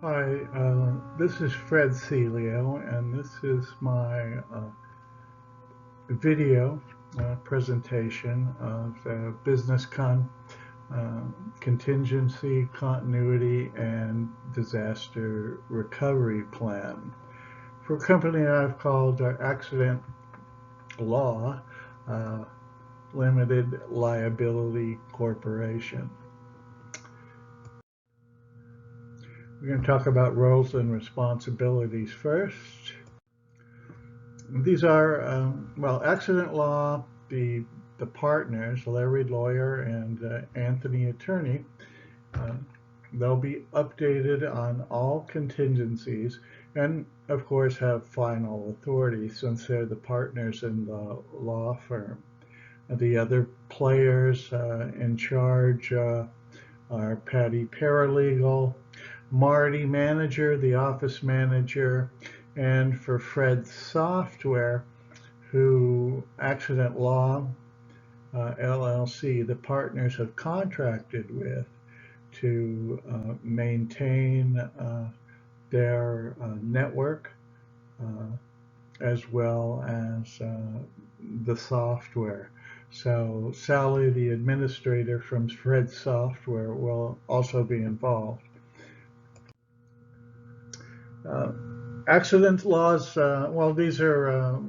Hi, this is Fred Celio, and this is my video presentation of the contingency, continuity, and disaster recovery plan for a company I've called Accident Law Limited Liability Corporation. We're going to talk about roles and responsibilities first. These are, accident law, the partners, Larry lawyer and Anthony attorney, they'll be updated on all contingencies and of course have final authority since they're the partners in the law firm. The other players in charge are Patty paralegal, Marty manager, the office manager, and for Fred software, who Accident Law LLC, the partners have contracted with to maintain their network as well as the software. So Sally, the administrator from Fred Software, will also be involved. Accident laws, these are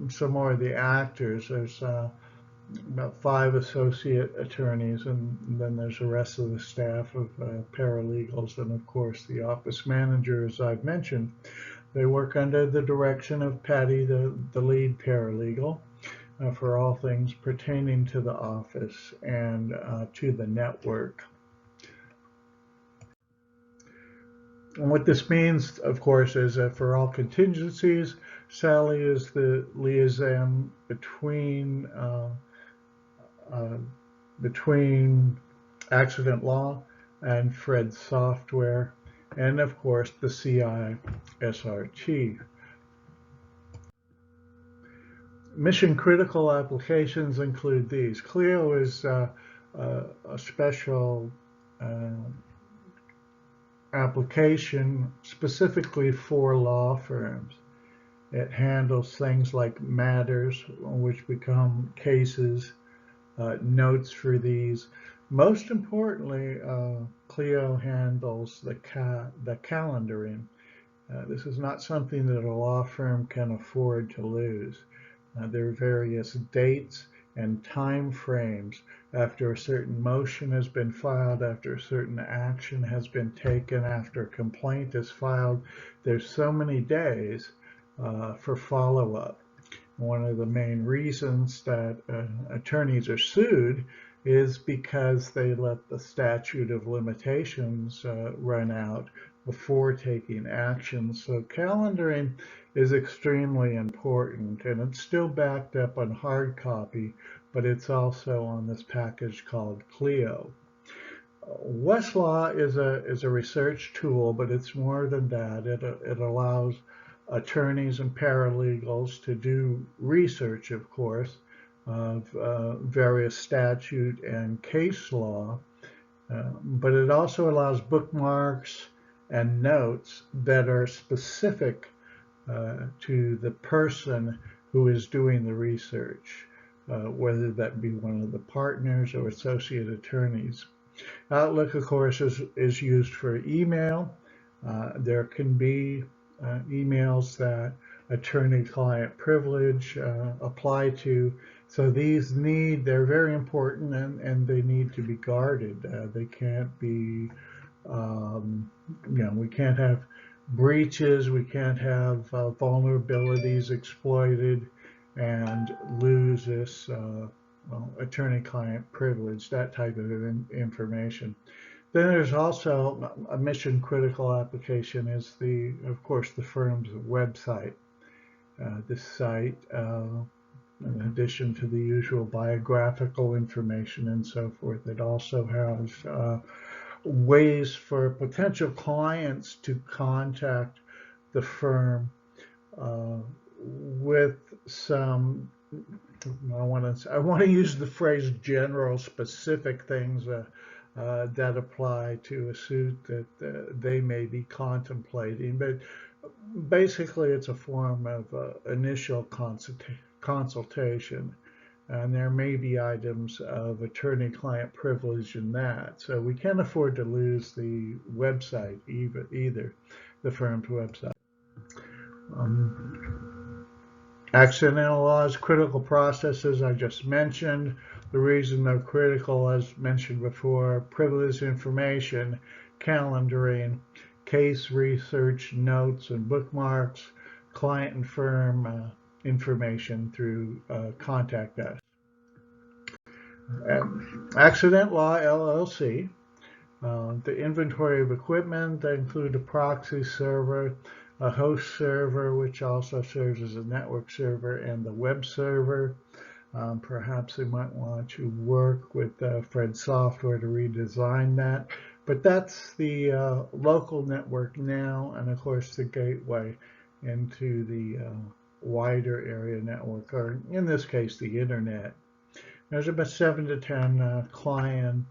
some more of the actors. There's about 5 associate attorneys, and then there's the rest of the staff of paralegals, and of course the office manager, as I've mentioned. They work under the direction of Patty, the lead paralegal, for all things pertaining to the office and to the network. And what this means, of course, is that for all contingencies, Sally is the liaison between Accident Law and Fred Software, and of course the CISRT. Mission critical applications include these. Clio is a special application specifically for law firms. It handles things like matters, which become cases, notes for these. Most importantly, Clio handles the calendaring. This is not something that a law firm can afford to lose. There are various dates and time frames after a certain motion has been filed, after a certain action has been taken, after a complaint is filed. There's so many days for follow-up. One of the main reasons that attorneys are sued is because they let the statute of limitations run out before taking action. So calendaring is extremely important, and it's still backed up on hard copy, but it's also on this package called Clio. Westlaw is a research tool, but it's more than that. It allows attorneys and paralegals to do research, of course, of various statute and case law, but it also allows bookmarks and notes that are specific to the person who is doing the research, whether that be one of the partners or associate attorneys. Outlook, of course, is used for email. There can be emails that attorney-client privilege apply to. So these they're very important, and they need to be guarded. They can't be, we can't have breaches, we can't have vulnerabilities exploited and lose this attorney-client privilege, that type of information. Then there's also a mission critical application is of course, the firm's website. This site, in addition to the usual biographical information and so forth, it also has ways for potential clients to contact the firm with some, I want to use the phrase general specific things that apply to a suit that they may be contemplating. But basically, it's a form of initial consultation. And there may be items of attorney-client privilege in that. So we can't afford to lose the website either, the firm's website. Accidental laws, critical processes I just mentioned. The reason they're critical, as mentioned before, privileged information, calendaring, case research, notes and bookmarks, client and firm information through contact us. Accident Law LLC, the inventory of equipment, that include a proxy server, a host server, which also serves as a network server, and the web server. Perhaps they might want to work with Fred Software to redesign that. But that's the local network now, and of course the gateway into the wider area network, or in this case the internet. There's about 7 to 10 client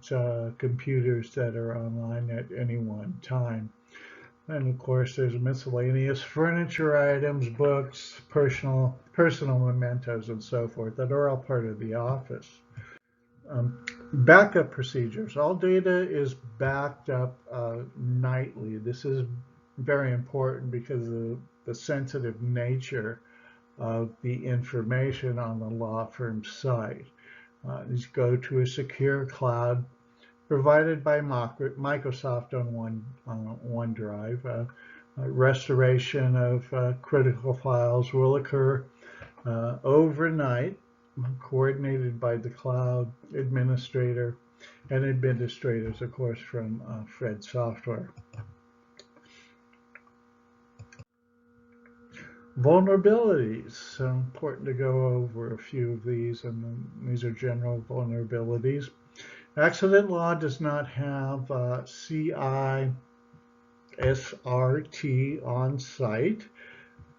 computers that are online at any one time. And of course, there's miscellaneous furniture items, books, personal mementos, and so forth that are all part of the office. Backup procedures. All data is backed up nightly. This is very important because of the sensitive nature of the information on the law firm site. These go to a secure cloud provided by Microsoft on OneDrive. Restoration of critical files will occur overnight, coordinated by the cloud administrator and administrators, of course, from Fred Software. Vulnerabilities. So important to go over a few of these, and these are general vulnerabilities. Accident law does not have CISRT on site.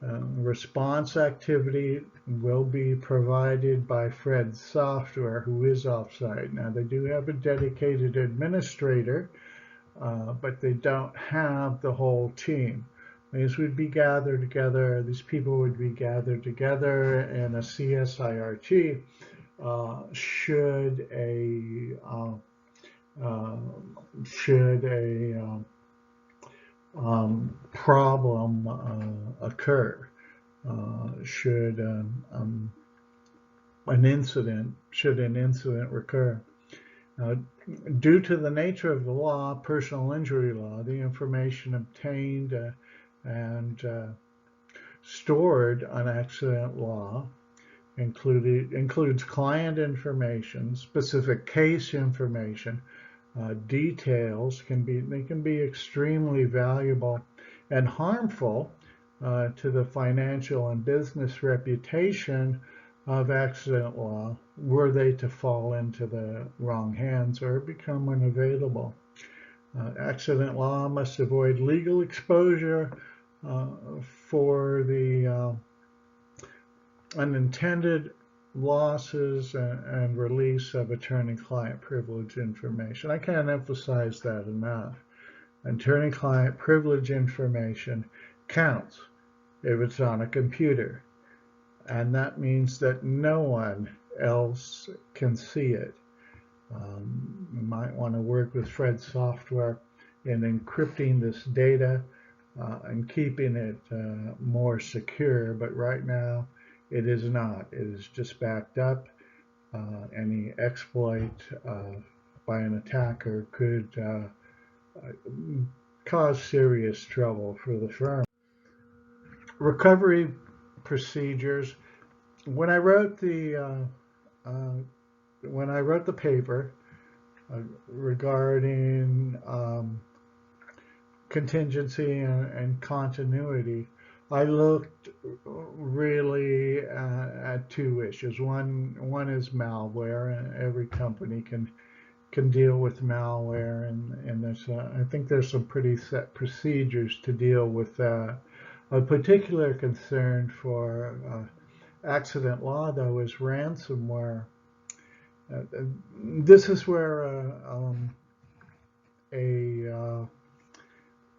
Response activity will be provided by Fred Software, who is offsite. Now, they do have a dedicated administrator, but they don't have the whole team. These would be gathered together, these people would be gathered together in a CSIRT should a problem occur, should an incident recur. Due to the nature of the law, personal injury law, the information obtained and stored on accident law includes client information, specific case information, details. They can be extremely valuable and harmful to the financial and business reputation of accident law were they to fall into the wrong hands or become unavailable. Accident law must avoid legal exposure for the unintended losses and release of attorney-client privilege information. I can't emphasize that enough. Attorney-client privilege information counts if it's on a computer, and that means that no one else can see it. You might want to work with Fred Software in encrypting this data and keeping it more secure, but right now it is not. It is just backed up. Any exploit by an attacker could cause serious trouble for the firm. Recovery procedures. When I wrote the paper regarding contingency and continuity, I looked really at two issues. One is malware, and every company can deal with malware, and there's I think there's some pretty set procedures to deal with that. A particular concern for accident law, though, is ransomware. This is where a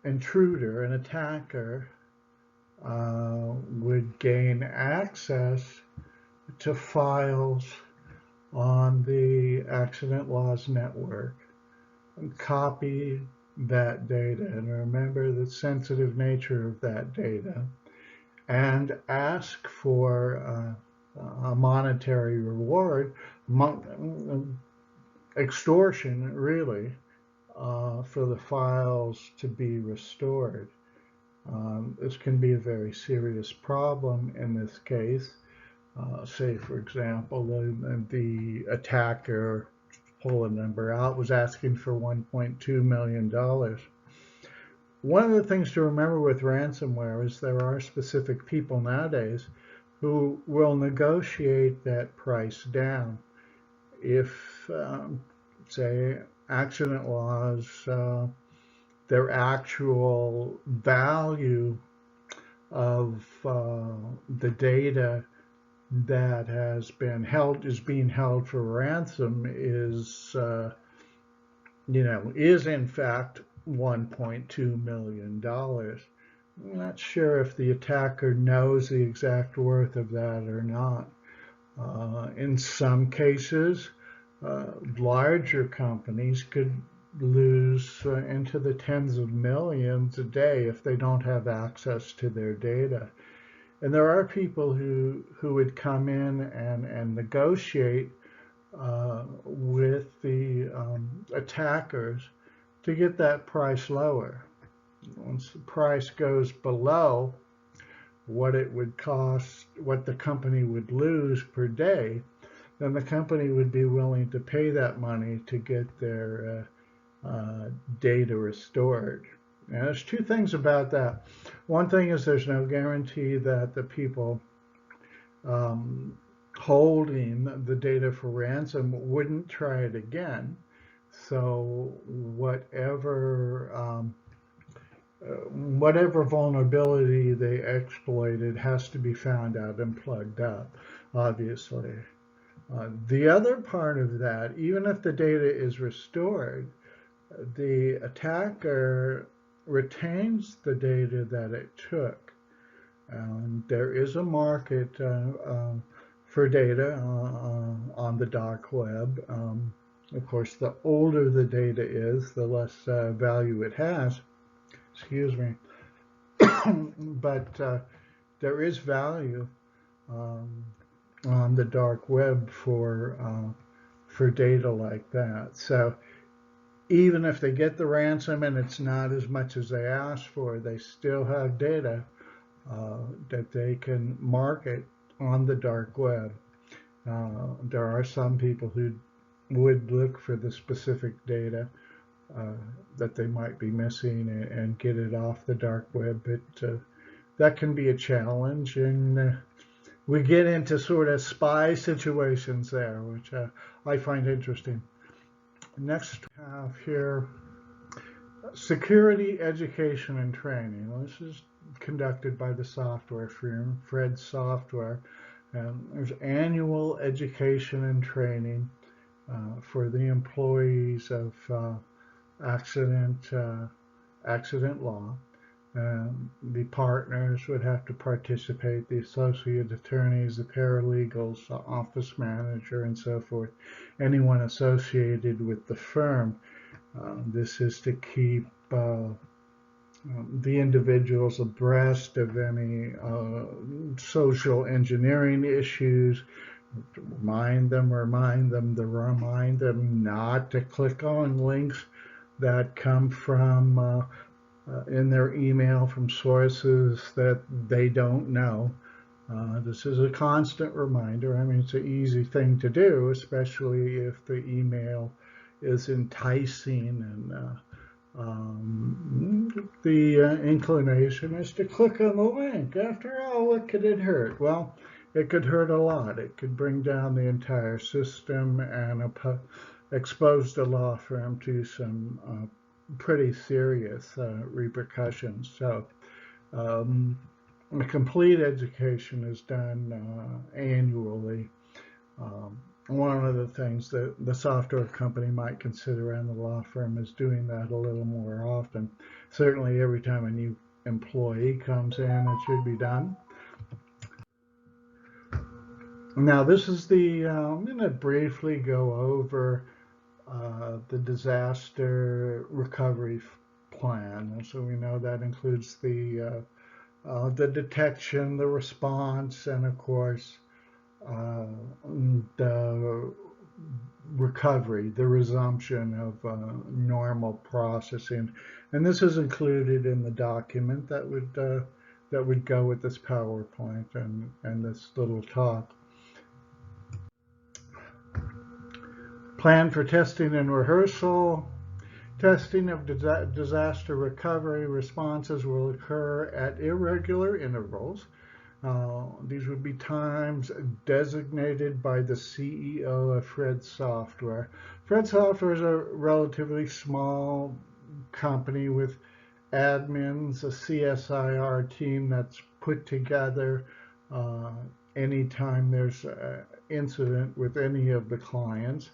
intruder, an attacker, would gain access to files on the Accident Laws Network and copy that data, and remember the sensitive nature of that data, and ask for a monetary reward, extortion really, for the files to be restored. This can be a very serious problem in this case. Say, for example, the attacker, pull a number out, was asking for $1.2 million. One of the things to remember with ransomware is there are specific people nowadays who will negotiate that price down. If, say, accident laws, their actual value of the data that has been held, is being held for ransom, is in fact $1.2 million. I'm not sure if the attacker knows the exact worth of that or not. In some cases, larger companies could lose into the tens of millions a day if they don't have access to their data. And there are people who would come in and negotiate with the attackers to get that price lower. Once the price goes below what it would cost, what the company would lose per day, then the company would be willing to pay that money to get their data restored. Now, there's two things about that. One thing is there's no guarantee that the people holding the data for ransom wouldn't try it again. So whatever vulnerability they exploited has to be found out and plugged up, obviously. The other part of that, even if the data is restored, the attacker retains the data that it took. There is a market for data on the dark web. Of course, the older the data is, the less value it has. Excuse me. But there is value on the dark web for data like that. So even if they get the ransom and it's not as much as they asked for, they still have data that they can market on the dark web. There are some people who would look for the specific data that they might be missing and get it off the dark web, but that can be a challenge, and we get into sort of spy situations there, which I find interesting. Next we have here security education and training. Well, this is conducted by the software firm, Fred Software. There's annual education and training for the employees of accident law. The partners would have to participate, the associate attorneys, the paralegals, the office manager, and so forth, anyone associated with the firm. This is to keep the individuals abreast of any social engineering issues, remind them not to click on links that come from in their email from sources that they don't know. This is a constant reminder. I mean, it's an easy thing to do, especially if the email is enticing, and the inclination is to click on the link. After all, what could it hurt? Well, it could hurt a lot. It could bring down the entire system and expose the law firm to some pretty serious repercussions. So a complete education is done annually. one of the things that the software company might consider and the law firm is doing that a little more often. Certainly every time a new employee comes in, it should be done. Now this is I'm going to briefly go over the disaster recovery plan. And so we know that includes the detection, the response, and of course the recovery, the resumption of normal processing. And this is included in the document that would go with this PowerPoint and this little talk. Plan for testing and rehearsal. Testing of disaster recovery responses will occur at irregular intervals. These would be times designated by the CEO of Fred Software. Fred Software is a relatively small company with admins, a CSIR team that's put together anytime there's an incident with any of the clients.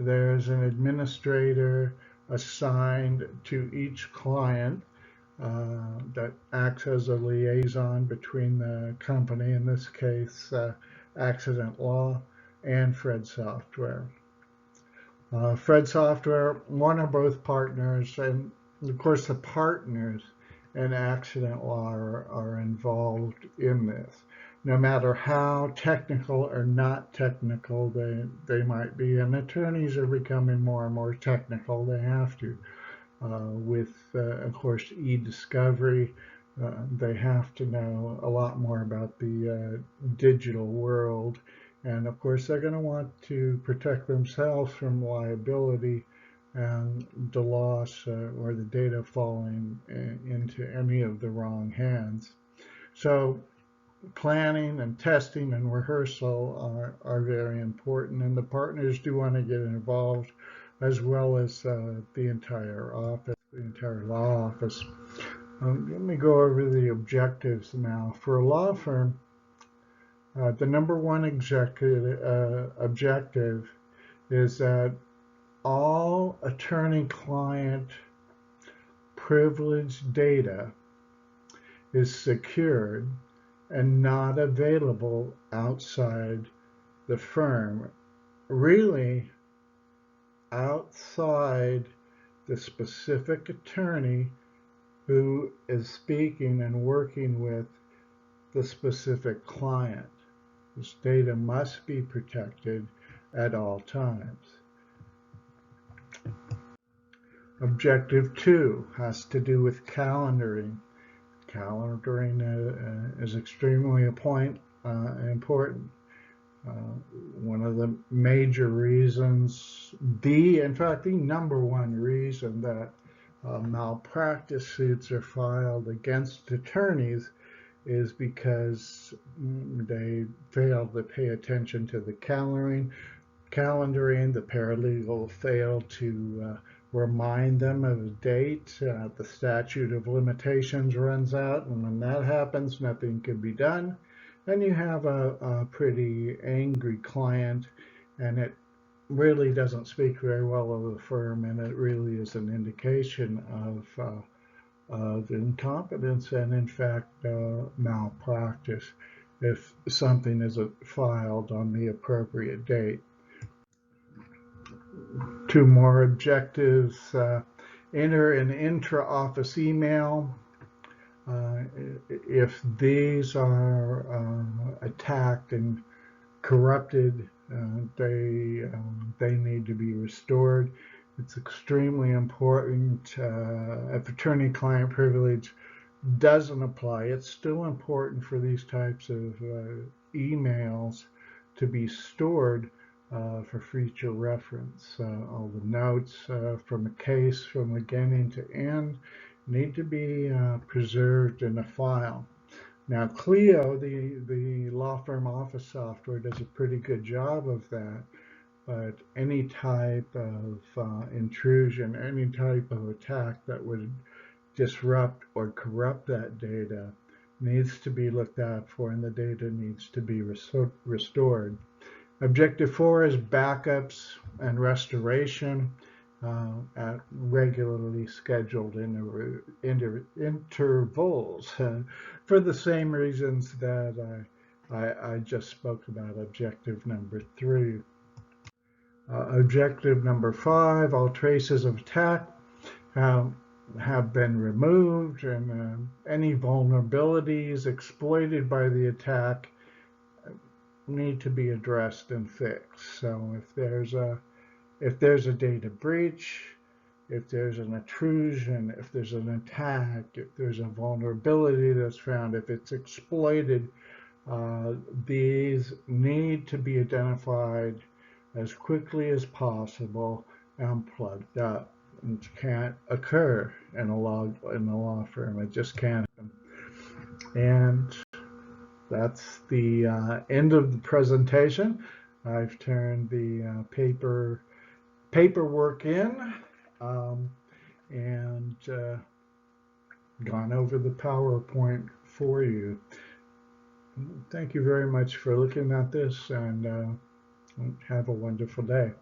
There's an administrator assigned to each client that acts as a liaison between the company, in this case Accident Law, and Fred Software. Fred Software, one or both partners, and of course the partners and Accident Law are involved in this. No matter how technical or not technical they might be, and attorneys are becoming more and more technical. They have to. With, of course, e-discovery, they have to know a lot more about the digital world. And of course, they're going to want to protect themselves from liability and the loss or the data falling into any of the wrong hands. So planning and testing and rehearsal are very important, and the partners do want to get involved, as well as the entire office, the entire law office. Let me go over the objectives now. For a law firm, the number one objective is that all attorney-client privileged data is secured and not available outside the firm, really outside the specific attorney who is speaking and working with the specific client. This data must be protected at all times. Objective 2 has to do with calendaring. Calendaring is extremely important. One of the major reasons, in fact, the number one reason that malpractice suits are filed against attorneys is because they failed to pay attention to the calendaring. The paralegal failed to remind them of a date. The statute of limitations runs out, and when that happens, nothing can be done. And you have a pretty angry client, and it really doesn't speak very well of the firm, and it really is an indication of incompetence and, in fact, malpractice if something isn't filed on the appropriate date. Two more objectives. Enter an intra-office email. If these are attacked and corrupted, they need to be restored. It's extremely important. If attorney-client privilege doesn't apply, it's still important for these types of emails to be stored for future reference. All the notes from a case from beginning to end need to be preserved in a file. Now, Clio, the law firm office software, does a pretty good job of that, but any type of intrusion, any type of attack that would disrupt or corrupt that data needs to be looked out for, and the data needs to be restored. Objective 4 is backups and restoration at regularly scheduled intervals for the same reasons that I just spoke about objective number 3. Objective number 5, all traces of attack have been removed, and any vulnerabilities exploited by the attack need to be addressed and fixed. So if there's a data breach, if there's an intrusion, if there's an attack, if there's a vulnerability that's found, if it's exploited, these need to be identified as quickly as possible and plugged up. It can't occur in a law firm. It just can't happen. And that's the end of the presentation. I've turned the paperwork in and gone over the PowerPoint for you. Thank you very much for looking at this, and have a wonderful day.